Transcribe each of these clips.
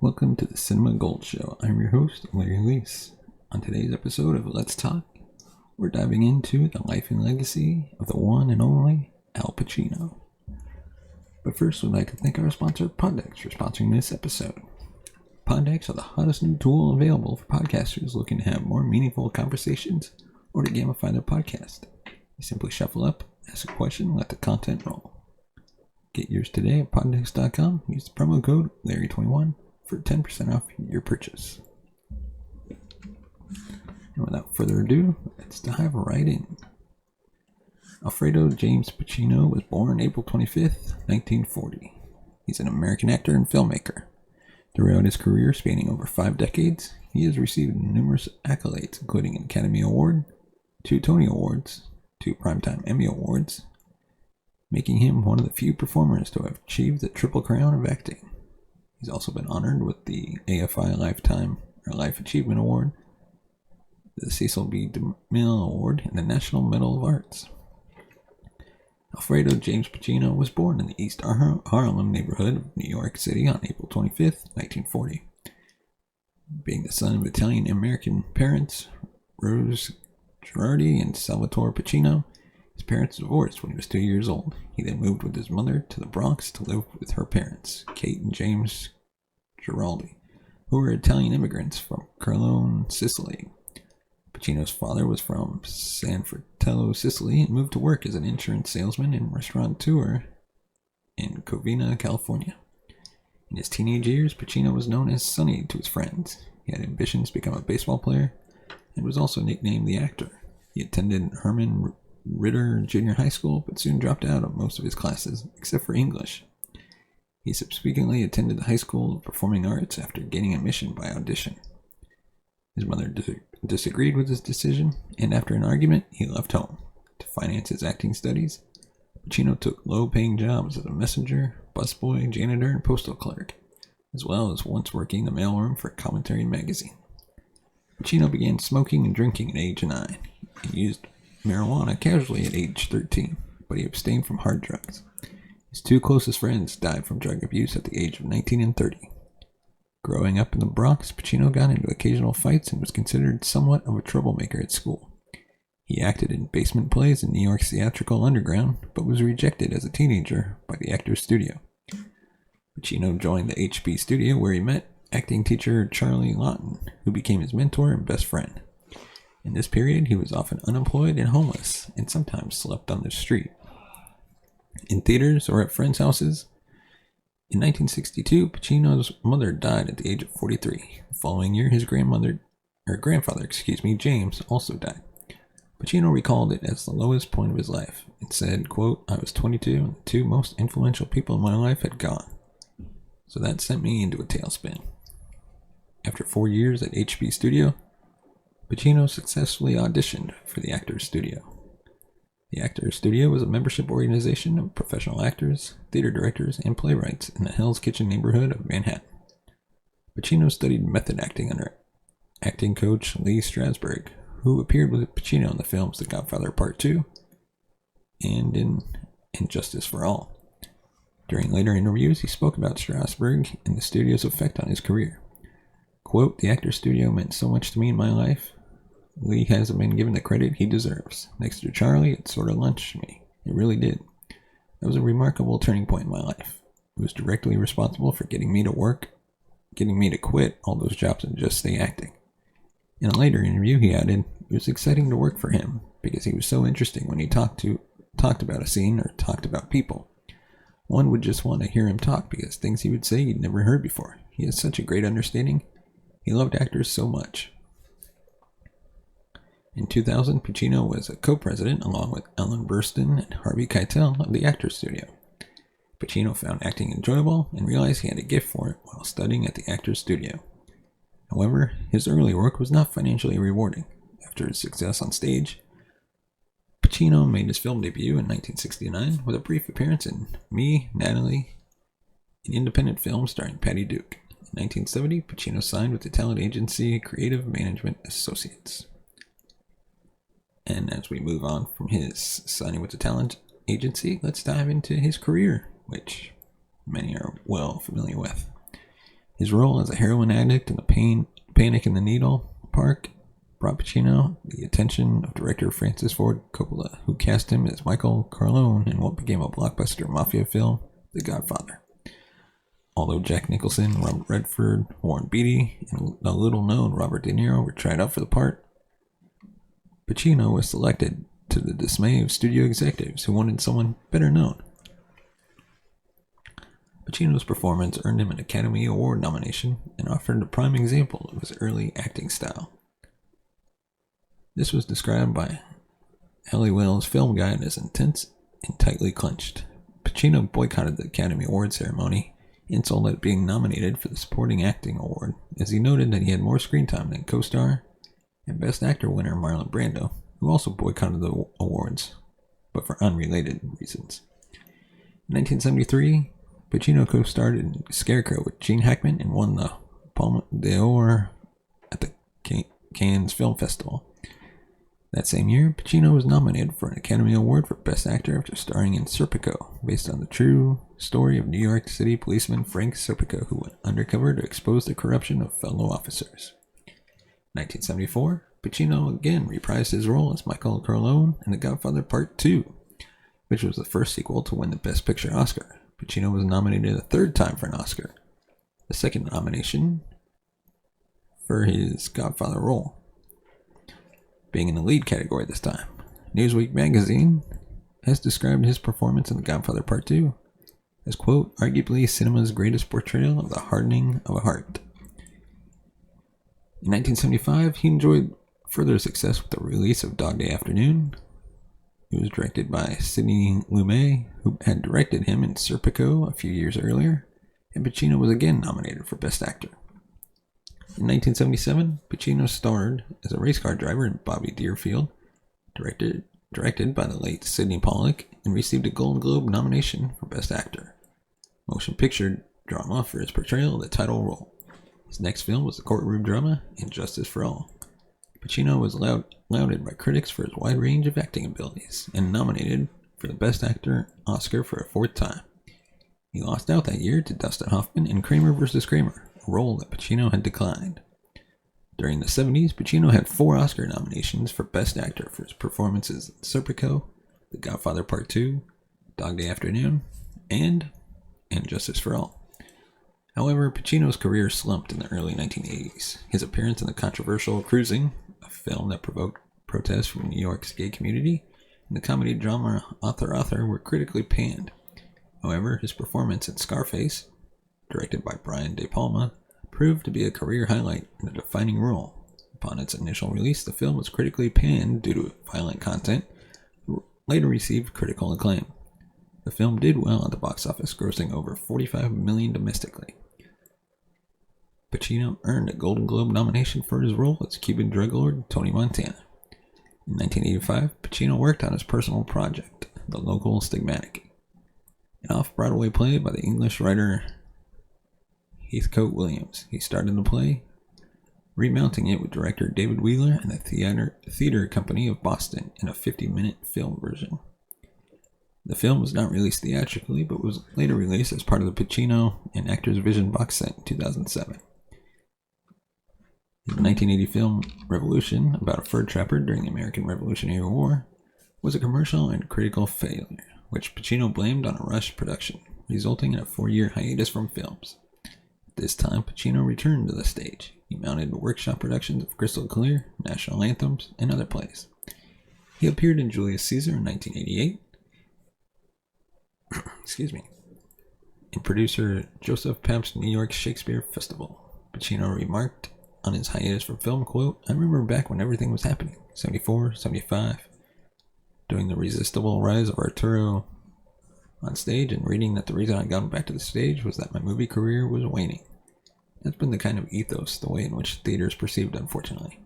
Welcome to the Cinema Gold Show. I'm your host, Larry Leese. On today's episode of Let's Talk, we're diving into the life and legacy of the one and only Al Pacino. But first, we'd like to thank our sponsor, Poddex, for sponsoring this episode. Poddex are the hottest new tool available for podcasters looking to have more meaningful conversations or to gamify their podcast. You simply shuffle up, ask a question, and let the content roll. Get yours today at poddex.com. Use the promo code Larry21 for 10% off your purchase. And without further ado, let's dive right in. Alfredo James Pacino was born April 25th, 1940. He's an American actor and filmmaker. Throughout his career, spanning over 5 decades, he has received numerous accolades, including an Academy Award, 2 Tony Awards, 2 Primetime Emmy Awards, making him one of the few performers to have achieved the Triple Crown of acting. He's also been honored with the AFI Life Achievement Award, the Cecil B. DeMille Award, and the National Medal of Arts. Alfredo James Pacino was born in the East Harlem neighborhood of New York City on April 25th, 1940. Being the son of Italian-American parents, Rose Girardi and Salvatore Pacino, his parents divorced when he was 2 years old. He then moved with his mother to the Bronx to live with her parents, Kate and James Giraldi, who were Italian immigrants from Crotone, Sicily. Pacino's father was from San Fratello, Sicily, and moved to work as an insurance salesman and restaurateur in Covina, California. In his teenage years, Pacino was known as Sonny to his friends. He had ambitions to become a baseball player and was also nicknamed the Actor. He attended Herman Ritter Junior High School, but soon dropped out of most of his classes, except for English. He subsequently attended the High School of Performing Arts after gaining admission by audition. His mother disagreed with his decision, and after an argument, he left home. To finance his acting studies, Pacino took low-paying jobs as a messenger, busboy, janitor, and postal clerk, as well as once working the mailroom for Commentary magazine. Pacino began smoking and drinking at age 9. He used marijuana casually at age 13, but he abstained from hard drugs. His 2 closest friends died from drug abuse at the age of 19 and 30. Growing up in the Bronx, Pacino got into occasional fights and was considered somewhat of a troublemaker at school. He acted in basement plays in New York's theatrical underground, but was rejected as a teenager by the Actors Studio. Pacino joined the HB Studio, where he met acting teacher Charlie Lawton, who became his mentor and best friend. In this period, he was often unemployed and homeless, and sometimes slept on the street, in theaters, or at friends' houses. In 1962, Pacino's mother died at the age of 43. The following year, his grandfather, James, also died. Pacino recalled it as the lowest point of his life and said, quote, "I was 22 and the 2 most influential people in my life had gone. So that sent me into a tailspin." After 4 years at HB Studio, Pacino successfully auditioned for the Actors Studio. The Actors Studio was a membership organization of professional actors, theater directors, and playwrights in the Hell's Kitchen neighborhood of Manhattan. Pacino studied method acting under acting coach Lee Strasberg, who appeared with Pacino in the films The Godfather Part 2 and in Justice for All. During later interviews, he spoke about Strasberg and the studio's effect on his career. Quote, "The Actors Studio meant so much to me in my life. Lee hasn't been given the credit he deserves. Next to Charlie, it sort of launched me. It really did. That was a remarkable turning point in my life. It was directly responsible for getting me to quit all those jobs and just stay acting." In a later interview, he added, "It was exciting to work for him because he was so interesting when he talked about a scene or talked about people. One would just want to hear him talk because things he would say you'd never heard before. He has such a great understanding. He loved actors so much." In 2000, Pacino was a co-president along with Ellen Burstyn and Harvey Keitel of the Actors Studio. Pacino found acting enjoyable and realized he had a gift for it while studying at the Actors Studio. However, his early work was not financially rewarding. After his success on stage, Pacino made his film debut in 1969 with a brief appearance in Me, Natalie, an independent film starring Patty Duke. In 1970, Pacino signed with the talent agency Creative Management Associates. And as we move on from his signing with the talent agency, let's dive into his career, which many are well familiar with. His role as a heroin addict in the Panic in the Needle Park brought Pacino the attention of director Francis Ford Coppola, who cast him as Michael Corleone in what became a blockbuster mafia film, The Godfather. Although Jack Nicholson, Robert Redford, Warren Beatty, and the little-known Robert De Niro were tried out for the part, Pacino was selected to the dismay of studio executives who wanted someone better known. Pacino's performance earned him an Academy Award nomination and offered a prime example of his early acting style. This was described by L.A. Wales' film guide as intense and tightly clenched. Pacino boycotted the Academy Award ceremony, insulted at being nominated for the Supporting Acting Award, as he noted that he had more screen time than co-star and Best Actor winner Marlon Brando, who also boycotted the awards, but for unrelated reasons. In 1973, Pacino co-starred in Scarecrow with Gene Hackman and won the Palme d'Or at the Cannes Film Festival. That same year, Pacino was nominated for an Academy Award for Best Actor after starring in Serpico, based on the true story of New York City policeman Frank Serpico, who went undercover to expose the corruption of fellow officers. In 1974, Pacino again reprised his role as Michael Corleone in The Godfather Part 2, which was the first sequel to win the Best Picture Oscar. Pacino was nominated a third time for an Oscar, the second nomination for his Godfather role, being in the lead category this time. Newsweek magazine has described his performance in The Godfather Part 2 as, quote, arguably cinema's greatest portrayal of the hardening of a heart. In 1975, he enjoyed further success with the release of Dog Day Afternoon. It was directed by Sidney Lumet, who had directed him in Serpico a few years earlier, and Pacino was again nominated for Best Actor. In 1977, Pacino starred as a race car driver in Bobby Deerfield, directed by the late Sidney Pollack, and received a Golden Globe nomination for Best Actor, motion picture drama for his portrayal of the title role. His next film was the courtroom drama Injustice for All. Pacino was lauded by critics for his wide range of acting abilities and nominated for the Best Actor Oscar for a fourth time. He lost out that year to Dustin Hoffman in Kramer vs. Kramer, a role that Pacino had declined. During the 70s, Pacino had 4 Oscar nominations for Best Actor for his performances in Serpico, The Godfather Part 2, Dog Day Afternoon, and Justice for All. However, Pacino's career slumped in the early 1980s. His appearance in the controversial Cruising, a film that provoked protests from New York's gay community, and the comedy drama Author were critically panned. However, his performance in Scarface, directed by Brian De Palma, proved to be a career highlight and a defining role. Upon its initial release, the film was critically panned due to violent content, but later received critical acclaim. The film did well at the box office, grossing over $45 million domestically. Pacino earned a Golden Globe nomination for his role as Cuban drug lord Tony Montana. In 1985, Pacino worked on his personal project, The Local Stigmatic, an off-Broadway play by the English writer Heathcote Williams. He started the play, remounting it with director David Wheeler and the Theater Company of Boston in a 50-minute film version. The film was not released theatrically, but was later released as part of the Pacino and Actors Vision box set in 2007. The 1980 film Revolution, about a fur trapper during the American Revolutionary War, was a commercial and critical failure, which Pacino blamed on a rushed production, resulting in a 4-year hiatus from films. At this time, Pacino returned to the stage. He mounted workshop productions of Crystal Clear, national anthems, and other plays. He appeared in Julius Caesar in 1988, in producer Joseph Papp's New York Shakespeare Festival. Pacino remarked on his hiatus from film, quote, I remember back when everything was happening, 74, 75, doing the resistible rise of Arturo on stage and reading that the reason I'd gotten back to the stage was that my movie career was waning. That's been the kind of ethos, the way in which theater is perceived, unfortunately.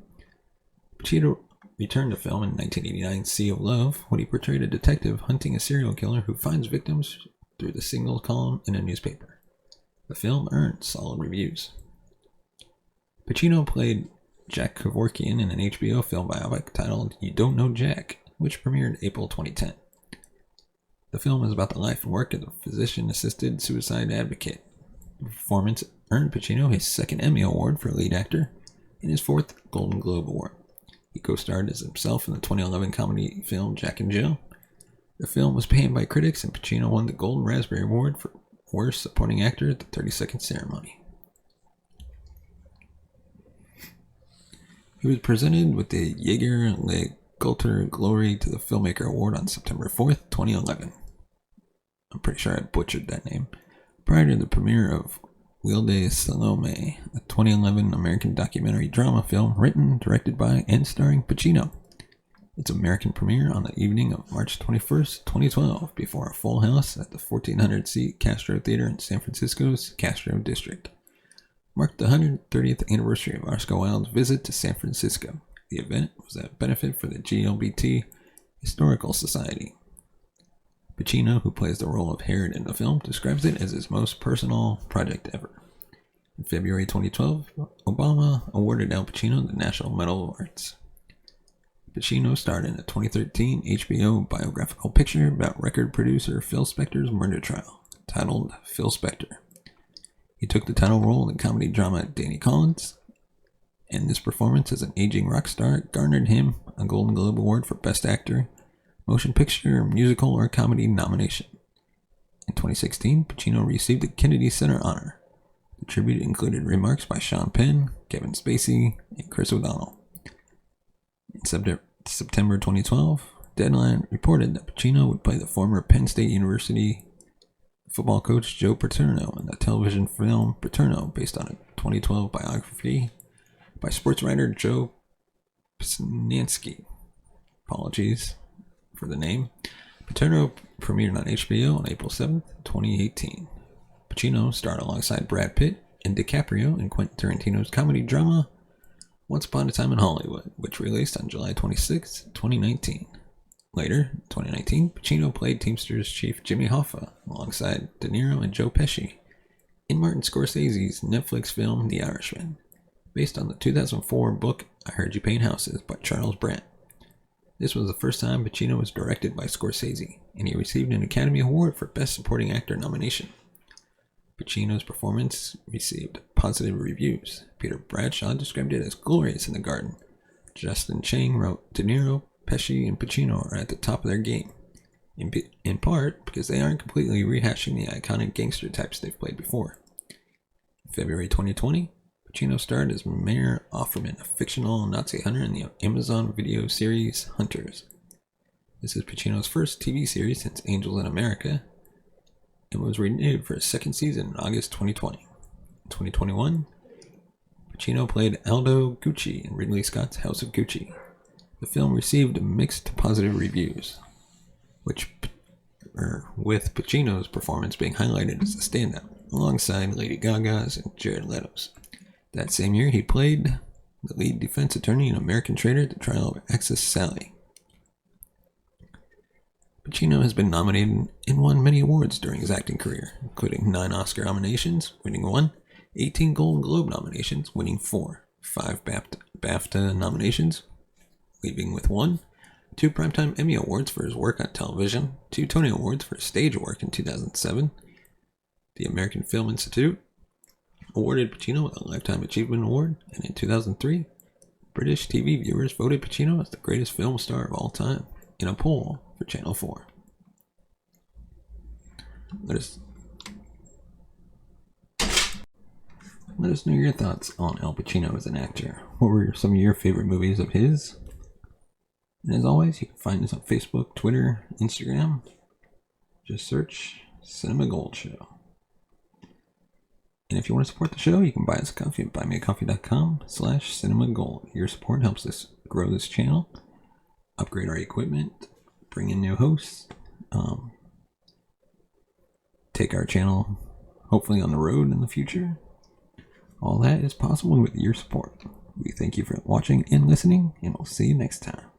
Pacino returned to film in 1989's Sea of Love, when he portrayed a detective hunting a serial killer who finds victims through the single column in a newspaper. The film earned solid reviews. Pacino played Jack Kevorkian in an HBO film biopic titled You Don't Know Jack, which premiered April 2010. The film is about the life and work of a physician-assisted suicide advocate. The performance earned Pacino his second Emmy Award for lead actor and his fourth Golden Globe Award. He co-starred as himself in the 2011 comedy film Jack and Jill. The film was panned by critics, and Pacino won the Golden Raspberry Award for Worst Supporting Actor at the 32nd ceremony. He was presented with the Jaeger LeCoultre Glory to the Filmmaker Award on September 4th, 2011. I'm pretty sure I butchered that name. Prior to the premiere of Wilde Salome, a 2011 American documentary drama film written, directed by, and starring Pacino. Its American premiere on the evening of March 21st, 2012, before a full house at the 1,400-seat Castro Theater in San Francisco's Castro District. Marked the 130th anniversary of Oscar Wilde's visit to San Francisco. The event was a benefit for the GLBT Historical Society. Pacino, who plays the role of Herod in the film, describes it as his most personal project ever. In February 2012, Obama awarded Al Pacino the National Medal of Arts. Pacino starred in a 2013 HBO biographical picture about record producer Phil Spector's murder trial, titled Phil Spector. He took the title role in the comedy drama Danny Collins, and this performance as an aging rock star garnered him a Golden Globe Award for Best Actor, Motion Picture, Musical, or Comedy nomination. In 2016, Pacino received the Kennedy Center honor. The tribute included remarks by Sean Penn, Kevin Spacey, and Chris O'Donnell. In September 2012, Deadline reported that Pacino would play the former Penn State University football coach Joe Paterno in the television film Paterno, based on a 2012 biography by sports writer Joe Psinansky. Apologies for the name. Paterno premiered on HBO on April 7th, 2018. Pacino starred alongside Brad Pitt and DiCaprio in Quentin Tarantino's comedy drama Once Upon a Time in Hollywood, which released on July 26, 2019. Later, in 2019, Pacino played Teamsters chief Jimmy Hoffa alongside De Niro and Joe Pesci in Martin Scorsese's Netflix film The Irishman, based on the 2004 book I Heard You Paint Houses by Charles Brandt. This was the first time Pacino was directed by Scorsese, and he received an Academy Award for Best Supporting Actor nomination. Pacino's performance received positive reviews. Peter Bradshaw described it as glorious in the garden. Justin Chang wrote, De Niro, Pesci, and Pacino are at the top of their game, in part because they aren't completely rehashing the iconic gangster types they've played before. In February 2020, Pacino starred as Mayor Offerman, a fictional Nazi hunter in the Amazon video series Hunters. This is Pacino's first TV series since Angels in America, and was renewed for a second season in August 2020. In 2021, Pacino played Aldo Gucci in Ridley Scott's House of Gucci. The film received mixed to positive reviews, with Pacino's performance being highlighted as a standout, alongside Lady Gaga's and Jared Leto's. That same year, he played the lead defense attorney in American Traitor at the trial of Axis Sally. Pacino has been nominated and won many awards during his acting career, including 9 Oscar nominations, winning 1, 18 Golden Globe nominations, winning 4, 5 BAFTA nominations, leaving with 1, 2 Primetime Emmy Awards for his work on television, 2 Tony Awards for his stage work in 2007. The American Film Institute awarded Pacino with a Lifetime Achievement Award, and in 2003, British TV viewers voted Pacino as the greatest film star of all time in a poll for Channel 4. Let us know your thoughts on Al Pacino as an actor. What were some of your favorite movies of his? And as always, you can find us on Facebook, Twitter, Instagram. Just search Cinema Gold Show. And if you want to support the show, you can buy us a coffee at buymeacoffee.com/cinemagold. Your support helps us grow this channel, upgrade our equipment, bring in new hosts, take our channel hopefully on the road in the future. All that is possible with your support. We thank you for watching and listening, and we'll see you next time.